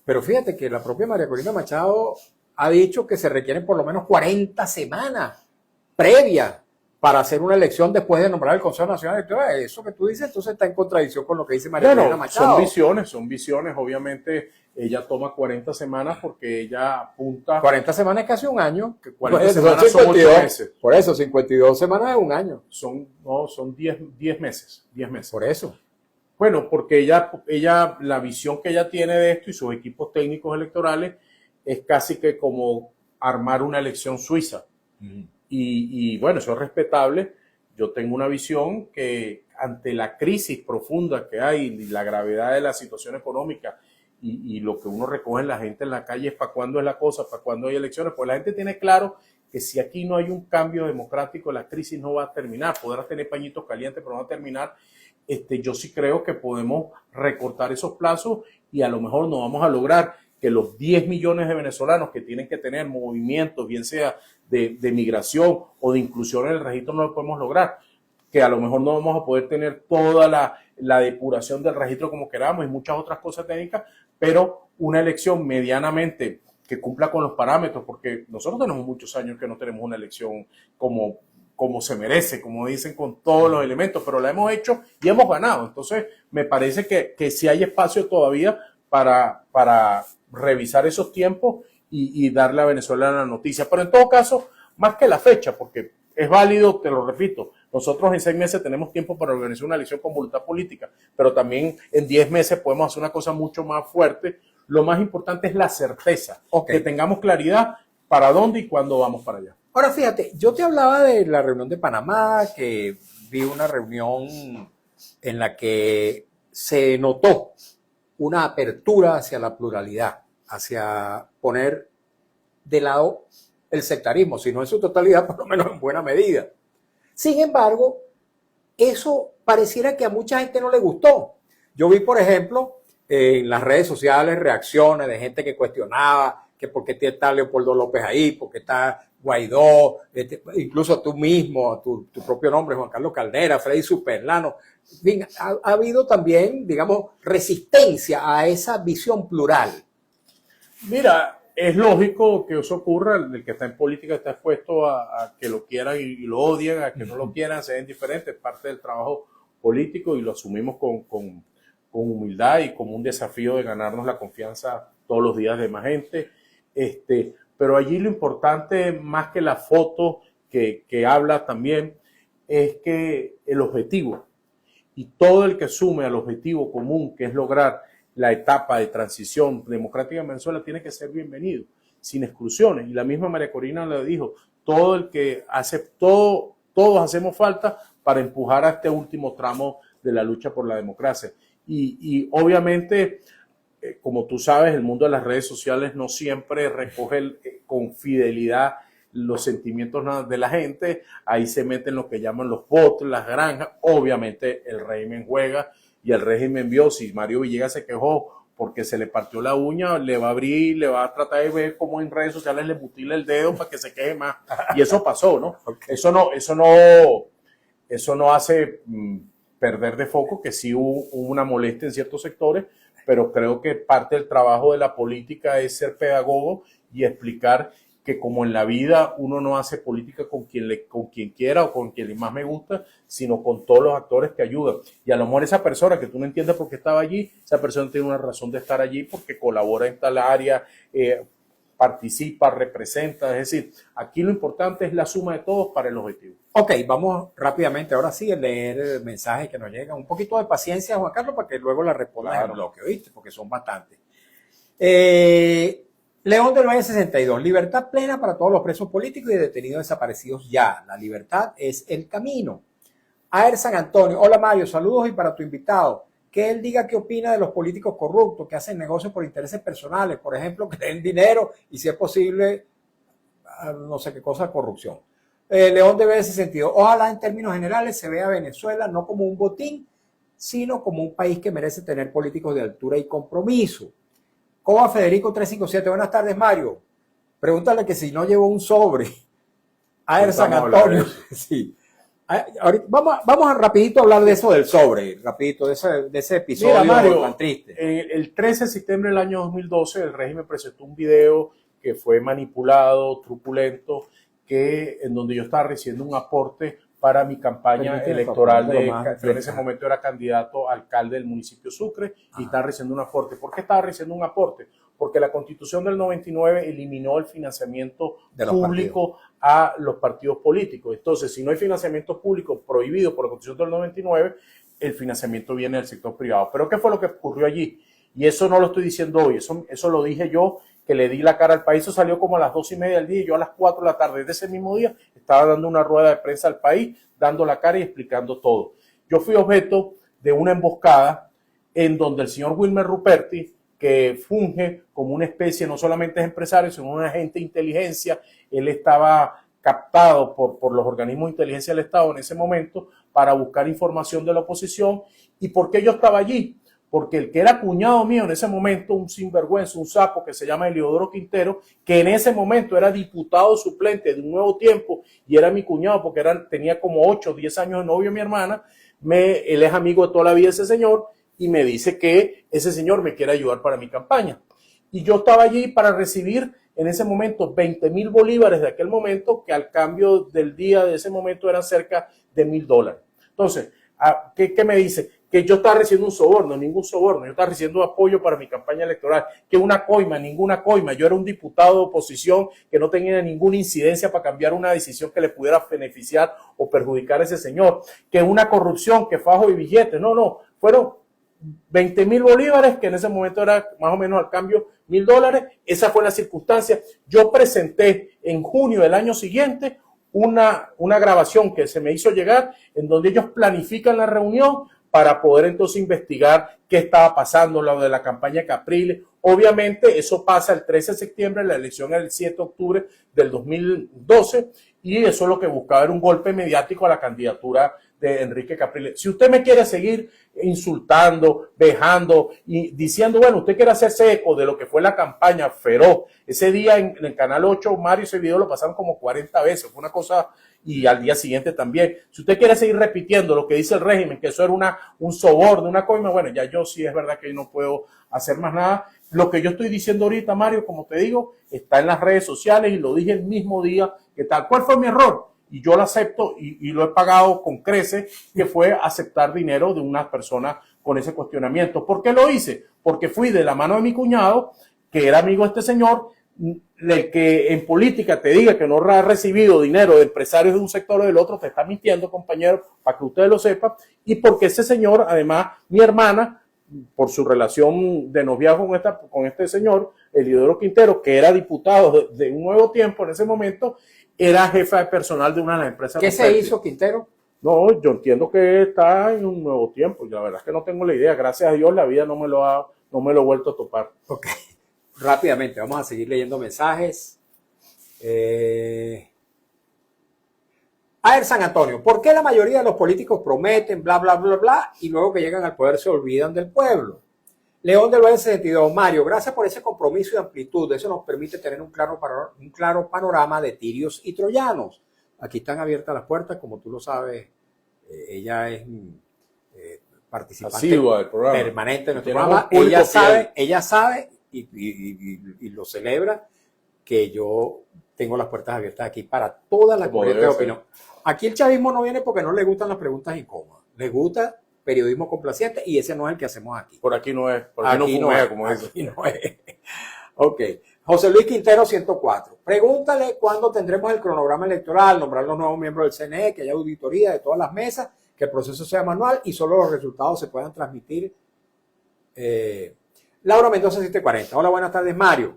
Pero fíjate que la propia María Corina Machado ha dicho que se requieren por lo menos 40 semanas previas para hacer una elección después de nombrar el Consejo Nacional Electoral. Eso que tú dices entonces está en contradicción con lo que dice María Corina Machado. Son visiones. Obviamente ella toma 40 semanas porque ella apunta... 40 semanas es casi un año. 40 semanas son 8 meses. Por eso, 52 semanas es un año. Son 10 meses. 10 meses. Por eso. Bueno, porque ella, la visión que ella tiene de esto y sus equipos técnicos electorales es casi que como armar una elección suiza. Y bueno, eso es respetable. Yo tengo una visión que ante la crisis profunda que hay y la gravedad de la situación económica y lo que uno recoge en la gente en la calle es para cuándo es la cosa, para cuándo hay elecciones, pues la gente tiene claro que si aquí no hay un cambio democrático, la crisis no va a terminar. Podrá tener pañitos calientes, pero no va a terminar. Yo sí creo que podemos recortar esos plazos y a lo mejor no vamos a lograr que los 10 millones de venezolanos que tienen que tener movimientos, bien sea de migración o de inclusión en el registro, no lo podemos lograr. Que a lo mejor no vamos a poder tener toda la depuración del registro como queramos y muchas otras cosas técnicas, pero una elección medianamente que cumpla con los parámetros, porque nosotros tenemos muchos años que no tenemos una elección como se merece, como dicen, con todos los elementos, pero la hemos hecho y hemos ganado. Entonces, me parece que sí hay espacio todavía para revisar esos tiempos y darle a Venezuela la noticia. Pero en todo caso, más que la fecha, porque es válido, te lo repito, nosotros en 6 meses tenemos tiempo para organizar una elección con voluntad política, pero también en 10 meses podemos hacer una cosa mucho más fuerte. Lo más importante es la certeza, que tengamos claridad para dónde y cuándo vamos para allá. Ahora fíjate, yo te hablaba de la reunión de Panamá, que vi una reunión en la que se notó una apertura hacia la pluralidad, hacia poner de lado el sectarismo, si no en su totalidad, por lo menos en buena medida. Sin embargo, eso pareciera que a mucha gente no le gustó. Yo vi, por ejemplo, en las redes sociales reacciones de gente que cuestionaba que por qué está Leopoldo López ahí, por qué está Guaidó, incluso tú mismo, tu propio nombre, Juan Carlos Caldera, Freddy Superlano. Ha habido también, digamos, resistencia a esa visión plural. Mira, es lógico que eso ocurra. El que está en política está expuesto a que lo quieran y lo odien, a que no lo quieran, sean diferentes. Es parte del trabajo político y lo asumimos con humildad y como un desafío de ganarnos la confianza todos los días de más gente. Pero allí lo importante, más que la foto que habla también, es que el objetivo y todo el que sume al objetivo común, que es lograr la etapa de transición democrática en Venezuela, tiene que ser bienvenido, sin exclusiones. Y la misma María Corina le dijo, todo el que hace, todos hacemos falta para empujar a este último tramo de la lucha por la democracia. Y obviamente, como tú sabes, el mundo de las redes sociales no siempre recoge con fidelidad los sentimientos de la gente. Ahí se meten lo que llaman los bots, las granjas. Obviamente el régimen juega y el régimen vio. Si Mario Villegas se quejó porque se le partió la uña, le va a abrir, le va a tratar de ver cómo en redes sociales le mutila el dedo para que se queje más. Y eso pasó, ¿no? Okay. Eso no hace perder de foco que sí hubo una molestia en ciertos sectores, pero creo que parte del trabajo de la política es ser pedagogo y explicar que como en la vida uno no hace política con quien quiera o con quien más me gusta, sino con todos los actores que ayudan. Y a lo mejor esa persona que tú no entiendes por qué estaba allí, esa persona tiene una razón de estar allí porque colabora en tal área, participa, representa. Es decir, aquí lo importante es la suma de todos para el objetivo. Ok, vamos rápidamente ahora sí a leer el mensaje que nos llega. Un poquito de paciencia, Juan Carlos, para que luego la respondas en el bloque, ¿oíste? Porque son bastantes. León del Valle 62. Libertad plena para todos los presos políticos y detenidos desaparecidos ya. La libertad es el camino. Aer San Antonio. Hola Mario, saludos y para tu invitado. Que él diga qué opina de los políticos corruptos que hacen negocios por intereses personales. Por ejemplo, que den dinero y si es posible, no sé qué cosa, corrupción. León del Valle 62. Ojalá en términos generales se vea a Venezuela no como un botín, sino como un país que merece tener políticos de altura y compromiso. Coba Federico 357, buenas tardes Mario. Pregúntale que si no llevó un sobre. Aer San Antonio. Sí. Ahorita, vamos a rapidito a hablar de eso del sobre, rapidito, de ese episodio. Mira, Mario, tan triste. El 13 de septiembre del año 2012 el régimen presentó un video que fue manipulado, truculento, en donde yo estaba recibiendo un aporte para mi campaña electoral. Yo en ese momento era candidato a alcalde del municipio Sucre y estaba recibiendo un aporte. ¿Por qué estaba recibiendo un aporte? Porque la Constitución del 99 eliminó el financiamiento público a los partidos políticos. Entonces, si no hay financiamiento público prohibido por la Constitución del 99, el financiamiento viene del sector privado. ¿Pero qué fue lo que ocurrió allí? Y eso no lo estoy diciendo hoy, eso lo dije yo, que le di la cara al país. Eso salió como a las 2:30 del día y yo a las 4 de la tarde de ese mismo día estaba dando una rueda de prensa al país, dando la cara y explicando todo. Yo fui objeto de una emboscada en donde el señor Wilmer Ruperti, que funge como una especie, no solamente es empresario, sino un agente de inteligencia, él estaba captado por los organismos de inteligencia del Estado en ese momento para buscar información de la oposición. ¿Y por qué yo estaba allí? Porque el que era cuñado mío en ese momento, un sinvergüenza, un sapo que se llama Eliodoro Quintero, que en ese momento era diputado suplente de Un Nuevo Tiempo y era mi cuñado porque tenía como 8 o 10 años de novio mi hermana, él es amigo de toda la vida de ese señor y me dice que ese señor me quiere ayudar para mi campaña. Y yo estaba allí para recibir en ese momento 20,000 bolívares de aquel momento, que al cambio del día de ese momento eran cerca de $1,000. Entonces, ¿qué me dice? Que yo estaba recibiendo un soborno, ningún soborno, yo estaba recibiendo apoyo para mi campaña electoral, que una coima, ninguna coima, yo era un diputado de oposición que no tenía ninguna incidencia para cambiar una decisión que le pudiera beneficiar o perjudicar a ese señor, que una corrupción, que fajo y billetes, no, fueron 20,000 bolívares, que en ese momento era más o menos al cambio $1,000, esa fue la circunstancia. Yo presenté en junio del año siguiente una grabación que se me hizo llegar, en donde ellos planifican la reunión para poder entonces investigar qué estaba pasando, lo de la campaña Capriles. Obviamente eso pasa el 13 de septiembre, la elección es el 7 de octubre del 2012, y eso es lo que buscaba, era un golpe mediático a la candidatura de Enrique Capriles. Si usted me quiere seguir insultando, vejando y diciendo, bueno, usted quiere hacerse eco de lo que fue la campaña feroz, ese día en el Canal 8, Mario, ese video lo pasaron como 40 veces, fue una cosa, y al día siguiente también. Si usted quiere seguir repitiendo lo que dice el régimen, que eso era un soborno, una coima, bueno, ya yo sí es verdad que yo no puedo hacer más nada. Lo que yo estoy diciendo ahorita, Mario, como te digo, está en las redes sociales y lo dije el mismo día que tal. ¿Cuál fue mi error? Y yo lo acepto y lo he pagado con creces, que fue aceptar dinero de unas personas con ese cuestionamiento. ¿Por qué lo hice? Porque fui de la mano de mi cuñado, que era amigo de este señor, el que en política te diga que no ha recibido dinero de empresarios de un sector o del otro, te está mintiendo, compañero, para que ustedes lo sepan. Y porque ese señor, además, mi hermana, por su relación de noviazgo con este señor, Eliodoro Quintero, que era diputado de Un Nuevo Tiempo en ese momento, era jefa de personal de una de las empresas. ¿Qué se hizo, Quintero? No, yo entiendo que está en Un Nuevo Tiempo. La verdad es que no tengo la idea. Gracias a Dios la vida no me lo ha vuelto a topar. Ok. Rápidamente, vamos a seguir leyendo mensajes. A ver, San Antonio, ¿por qué la mayoría de los políticos prometen bla, bla, bla, bla y luego que llegan al poder se olvidan del pueblo? León del Valle 62, Mario, gracias por ese compromiso y amplitud. Eso nos permite tener un claro panorama de tirios y troyanos. Aquí están abiertas las puertas, como tú lo sabes. Ella es participante asidua del programa, permanente en nuestro programa. Ella sabe y lo celebra que yo tengo las puertas abiertas aquí para todas las corrientes de opinión. Aquí el chavismo no viene porque no le gustan las preguntas incómodas. Le gusta periodismo complaciente y ese no es el que hacemos aquí. Por aquí no es. Por aquí no fumea, como dice. Aquí no es. Ok. José Luis Quintero, 104. Pregúntale cuándo tendremos el cronograma electoral, nombrar los nuevos miembros del CNE, que haya auditoría de todas las mesas, que el proceso sea manual y solo los resultados se puedan transmitir. Laura Mendoza, 740. Hola, buenas tardes, Mario.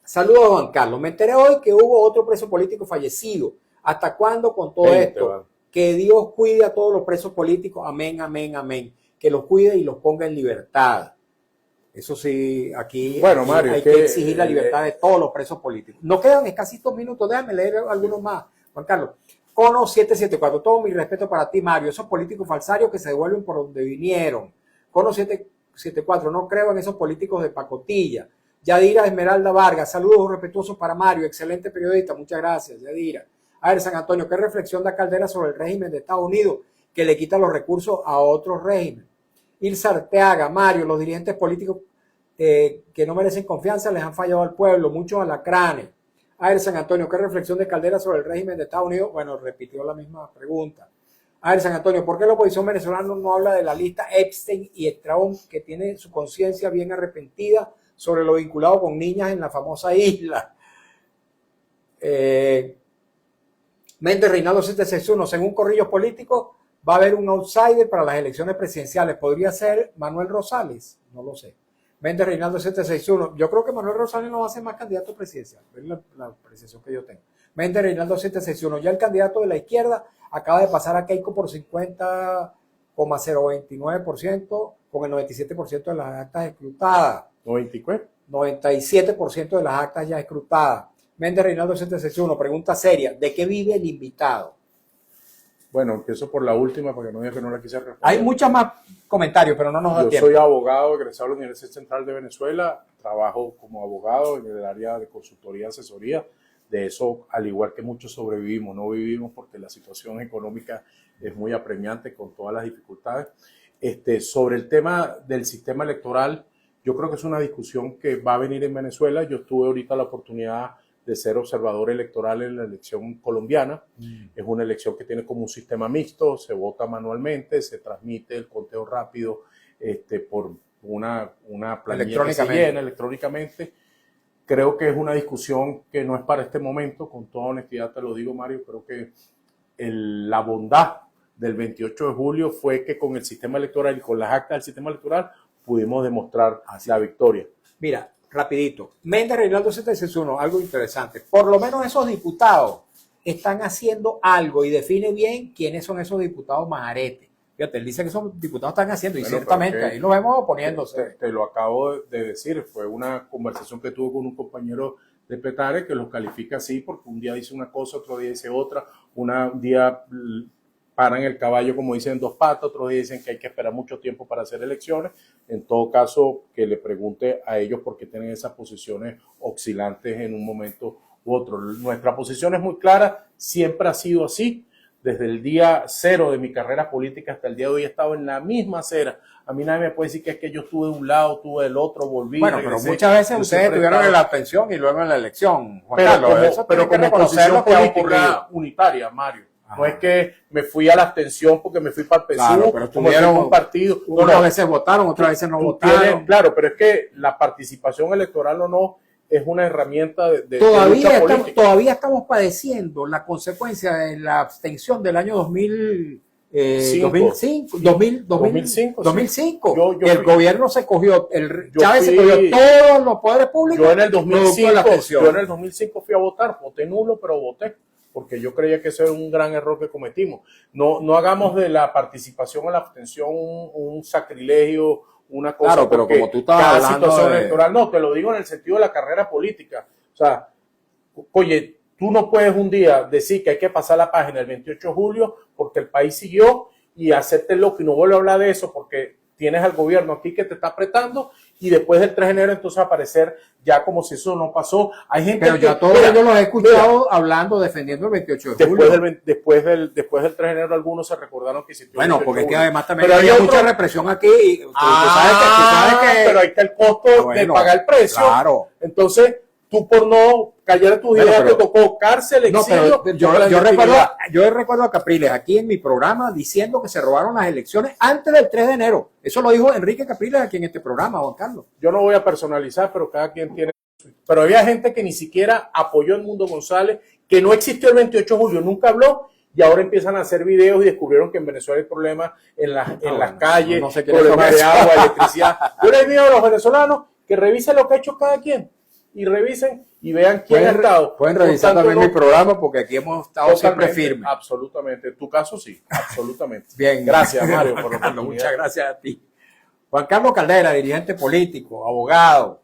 Saludos, Juan Carlos. Me enteré hoy que hubo otro preso político fallecido. ¿Hasta cuándo con todo esto? Va. Que Dios cuide a todos los presos políticos. Amén, amén, amén. Que los cuide y los ponga en libertad. Eso sí, aquí, bueno, Mario, hay que exigir la libertad de todos los presos políticos. Nos quedan escasitos minutos. Déjame leer algunos más. Juan Carlos. Cono 774. Todo mi respeto para ti, Mario. Esos políticos falsarios que se devuelven por donde vinieron. Cono 774. No creo en esos políticos de pacotilla. Yadira Esmeralda Vargas, saludos respetuosos para Mario, excelente periodista, muchas gracias, Yadira. A ver, San Antonio, ¿qué reflexión da Caldera sobre el régimen de Estados Unidos que le quita los recursos a otros regímenes? Ilsa Arteaga, Mario, los dirigentes políticos que no merecen confianza les han fallado al pueblo, muchos alacranes. A ver, San Antonio, ¿qué reflexión de Caldera sobre el régimen de Estados Unidos? Bueno, repitió la misma pregunta. A ver, San Antonio, ¿por qué la oposición venezolana no habla de la lista Epstein y Strawn, que tiene su conciencia bien arrepentida sobre lo vinculado con niñas en la famosa isla? Méndez Reinaldo 761, según Corrillos Políticos, va a haber un outsider para las elecciones presidenciales. ¿Podría ser Manuel Rosales? No lo sé. Méndez Reinaldo 761, yo creo que Manuel Rosales no va a ser más candidato presidencial. Es la apreciación que yo tengo. Méndez Reinaldo 761, ya el candidato de la izquierda acaba de pasar a Keiko por 50,029% con el 97% de las actas escrutadas. 97% de las actas ya escrutadas. Méndez Reinaldo 761, pregunta seria, ¿de qué vive el invitado? Bueno, empiezo por la última porque no diga que no la quise responder. Hay muchos más comentarios, pero no nos da tiempo. Yo soy abogado egresado de la Universidad Central de Venezuela, trabajo como abogado en el área de consultoría y asesoría. De eso, al igual que muchos sobrevivimos, no vivimos porque la situación económica es muy apremiante con todas las dificultades. Sobre el tema del sistema electoral, yo creo que es una discusión que va a venir en Venezuela. Yo tuve ahorita la oportunidad de ser observador electoral en la elección colombiana. Es una elección que tiene como un sistema mixto, se vota manualmente, se transmite el conteo rápido por una planilla que se llena electrónicamente. Creo que es una discusión que no es para este momento, con toda honestidad te lo digo, Mario. Creo que la bondad del 28 de julio fue que con el sistema electoral y con las actas del sistema electoral pudimos demostrar la victoria. Mira, rapidito, Méndez Reinaldo 761, algo interesante. Por lo menos esos diputados están haciendo algo y define bien quiénes son esos diputados majaretes. Fíjate, él dice que esos diputados están haciendo y ciertamente ahí lo vemos oponiéndose. Te lo acabo de decir, fue una conversación que tuve con un compañero de Petare que los califica así porque un día dice una cosa, otro día dice otra, un día paran el caballo como dicen dos patas, otros días dicen que hay que esperar mucho tiempo para hacer elecciones. En todo caso, que le pregunte a ellos por qué tienen esas posiciones oscilantes en un momento u otro. Nuestra posición es muy clara, siempre ha sido así. Desde el día cero de mi carrera política hasta el día de hoy he estado en la misma acera. A mí nadie me puede decir que es que yo estuve de un lado, estuve del otro, volví. Bueno, pero muchas veces ustedes estuvieron en la abstención y luego en la elección. Juan Carlos, pero como posición política unitaria, Mario. Ajá. No es que me fui a la abstención porque me fui para el PSUV, claro, pero tuvieron un partido. Unas veces votaron, otras veces no votaron. Claro, pero es que la participación electoral o no es una herramienta de lucha política. Todavía estamos padeciendo la consecuencia de la abstención del año 2000, Cinco. 2005, 2005, sí. 2005. Yo el fui- gobierno se cogió, Chávez se fui- cogió todos los poderes públicos. Yo en el producto de 2005, la pensión. yo en el 2005 fui a votar, voté nulo, pero voté, porque yo creía que ese era un gran error que cometimos. No hagamos de la participación o la abstención un sacrilegio, una cosa. Claro, pero porque como tú estabas cada hablando situación de- electoral, no, te lo digo en el sentido de la carrera política. O sea, oye, tú no puedes un día decir que hay que pasar la página el 28 de julio porque el país siguió y hacerte loco y no vuelve a hablar de eso porque tienes al gobierno aquí que te está apretando y después del 3 de enero entonces aparecer ya como si eso no pasó. Hay gente Pero que, ya todos mira, ellos los he escuchado hablando, defendiendo el 28 de julio. después del 3 de enero algunos se recordaron que existió el Bueno, 28 porque de es que julio. además también Pero hay había otro- mucha represión aquí. Y tú sabes que pero ahí está el costo de bueno, pagar el precio. claro. Entonces, tú por no callar tus Bueno, ideas pero- te tocó cárcel, No, exilio. pero la clandestinidad. yo recuerdo a Capriles aquí en mi programa diciendo que se robaron las elecciones antes del 3 de enero. Eso lo dijo Enrique Capriles aquí en este programa, Juan Carlos. Yo no voy a personalizar, pero cada quien tiene. Pero había gente que ni siquiera apoyó el Mundo González, que no existió el 28 de julio, nunca habló, y ahora empiezan a hacer videos y descubrieron que en Venezuela hay problemas en las bueno, calles, no sé quién es problemas de eso. agua, electricidad. Yo les digo a los venezolanos que revisen lo que ha hecho cada quien y revisen y vean quién ha estado. Pueden revisar también mi contándonos programa porque aquí hemos estado siempre totalmente, firmes. Absolutamente. En tu caso sí, absolutamente. Bien. Gracias, Mario, por la Juan Carlos, oportunidad. muchas gracias a ti. Juan Carlos Caldera, dirigente político, abogado,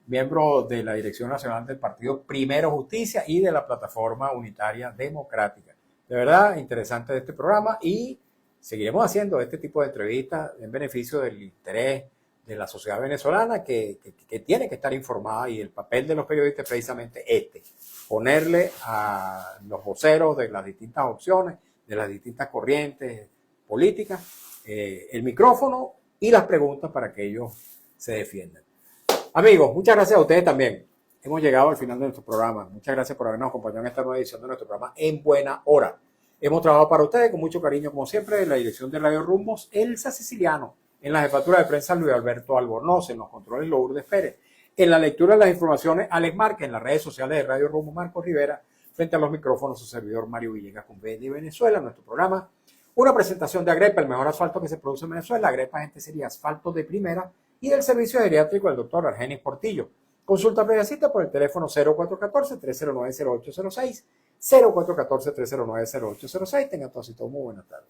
miembro de la Dirección Nacional del Partido Primero Justicia y de la Plataforma Unitaria Democrática. De verdad, interesante este programa y seguiremos haciendo este tipo de entrevistas en beneficio del interés de la sociedad venezolana que tiene que estar informada, y el papel de los periodistas es precisamente ponerle a los voceros de las distintas opciones, de las distintas corrientes políticas, el micrófono y las preguntas para que ellos se defiendan. Amigos, muchas gracias a ustedes también. Hemos llegado al final de nuestro programa. Muchas gracias por habernos acompañado en esta nueva edición de nuestro programa En Buena Hora. Hemos trabajado para ustedes con mucho cariño, como siempre, en la dirección de Radio Rumbos, Elsa Siciliano, en la jefatura de prensa Luis Alberto Albornoz, en los controles Lourdes Pérez, en la lectura de las informaciones Alex Márquez, en las redes sociales de Radio Rumbo Marcos Rivera, frente a los micrófonos su servidor Mario Villegas con B de Venezuela, nuestro programa. Una presentación de Agrepa, el mejor asfalto que se produce en Venezuela. Agrepa, gente, sería asfalto de primera, y del servicio geriátrico del doctor Argenis Portillo. Consulta previa cita por el teléfono 0414-309-0806, 0414-309-0806. Tengan todos y todos muy buenas tardes.